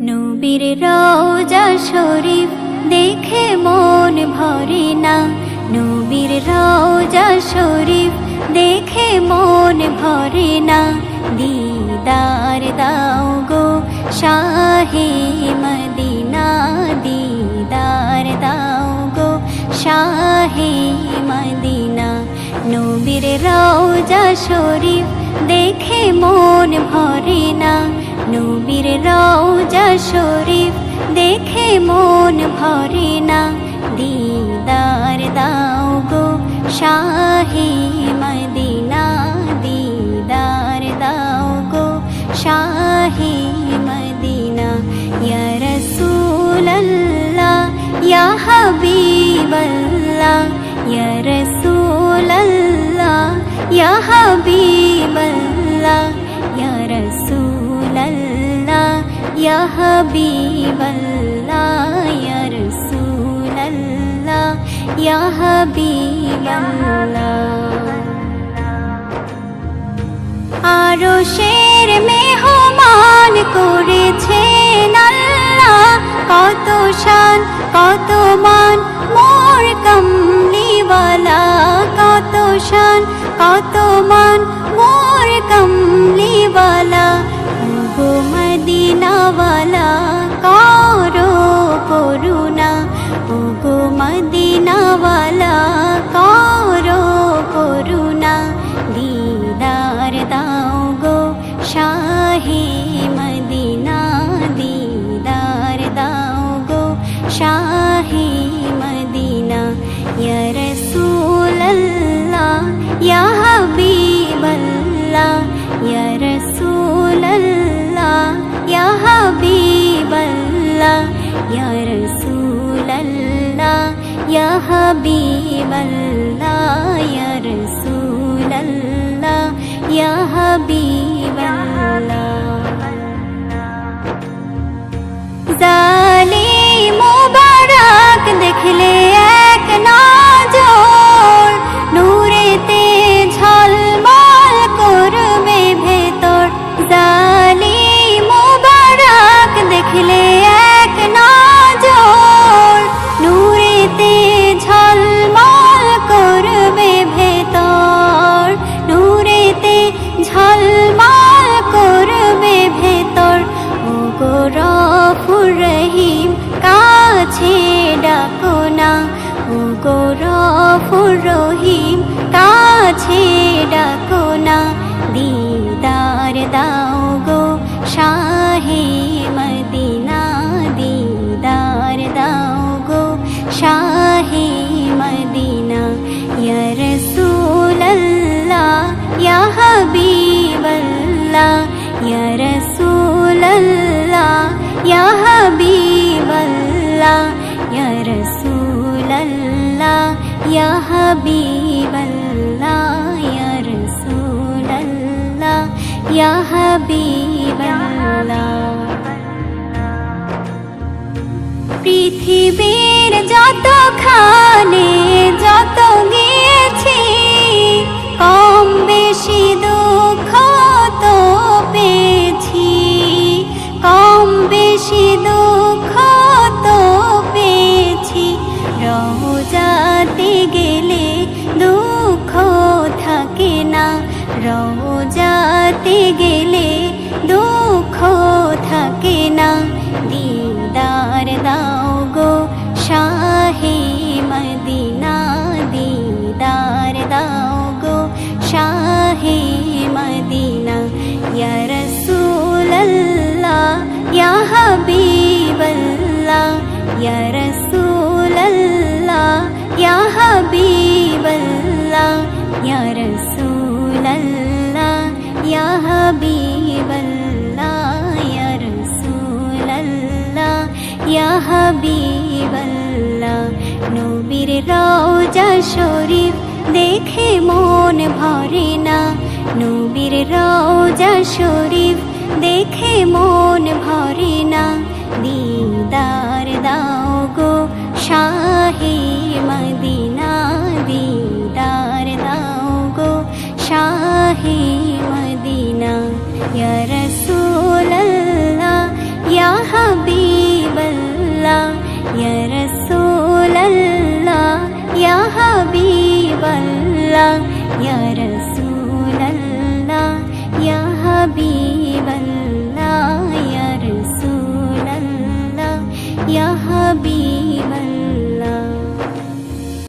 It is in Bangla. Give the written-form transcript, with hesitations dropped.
নবীর রওজা শরীফ দেখে মন ভরে না, নবীর রওজা শরীফ দেখে মন ভরে না। দিদার দাও গো শাহে মদিনা, দিদার দাও গো শাহে মদিনা। নবীর রওজা শরীফ দেখে মন ভরে না, নবীর রওজা শরীফ দেখে মন ভরে না। দিদার দাও গো শাহে মদিনা, দিদার দাও গো শাহে মদিনা। ইয়া রাসূলাল্লাহ ইয়া হাবিবাল্লাহ, ইয়া রাসূলাল্লাহ ইয়া হাবিবাল্লাহ, ইয়া রাসূলাল্লাহ ইয়া হাবিবাল্লাহ, ইয়া রাসূলাল্লাহ ইয়া হাবিবাল্লাহ। আরশের মেহমান করেছেন আল্লাহ, কত শান কত মান মোর কমলিওয়ালা, কত শান কত মান মোর কমলিওয়ালা। গো মদিনাওয়ালা করো করুণা, ও গো মদিনাওয়ালা করো করুণা। দিদার দাও গো শাহে মদিনা, দিদার দাও গো শাহে মদিনা। ইয়া রাসূলাল্লাহ ইয়া হাবিবাল্লাহ, ইয়া রাসূলাল্লাহ ইয়া হাবিবাল্লাহ, ইয়া রাসূলাল্লাহ ইয়া হাবিবাল্লাহ, ইয়া রাসূলাল্লাহ ইয়া হাবিবাল্লাহ। জালিম মুবারক দেখলে এক নজর, নূরেতে ঝলমল করবে ভেতর। জালিম মুবারক দেখলে এক নজর, নূরেতে ঝলমল করবে ভেতর, নূরেতে ঝলমল করবে ভেতর। ও গো গফুর রহিম কাছে ডাকো না, ও গো গফুর রহিম কাছে ডাকো না। দিদার দাও গো শাহে মদিনা, দিদার দাও গো শাহে মদিনা। ইয়া রাসূলাল্লাহ ইয়া হাবিবাল্লাহ, ইয়া রাসূলাল্লাহ ইয়া হাবিবাল্লাহ, ইয়া রাসূলাল্লাহ ইয়া হাবিবাল্লাহ, ইয়া রাসূলাল্লাহ ইয়া হাবিবাল্লাহ। পৃথিবীর যতখানে যত গিয়েছি, কম বেশি দুঃখ তো পেয়েছি, কম বেশি দুঃখ তো পেয়েছি। রওজাতে গেলে দুঃখ থাকে না, রওজাতে গেলে দুঃখ থাকে না। দিদার দাও গো শাহে মদিনা, দিদার দাও গো শাহে মদিনা। ইয়া রাসূলাল্লাহ ইয়া হাবিবাল্লাহ, ইয়া রাসূলাল্লাহ ইয়া হাবিবাল্লাহ, ইয়া রাসূলাল্লাহ ইয়া হাবিবাল্লাহ, ইয়া রাসূলাল্লাহ ইয়া হাবিবাল্লাহ। নবীর রওজা শরীফ দেখে মন ভরে না, নবীর রওজা শরীফ দেখে মন ভরে না। দিদার দাও গো শাহে মদিনা, দিদার দাও গো শাহে মদিনা। ইয়া রাসূলাল্লাহ ইয়া হাবিবাল্লাহ, আল্লাহ ইয়া রাসূলাল্লাহ ইয়া হাবিবাল্লাহ ইয়া রাসূলাল্লাহ ইয়া হাবিব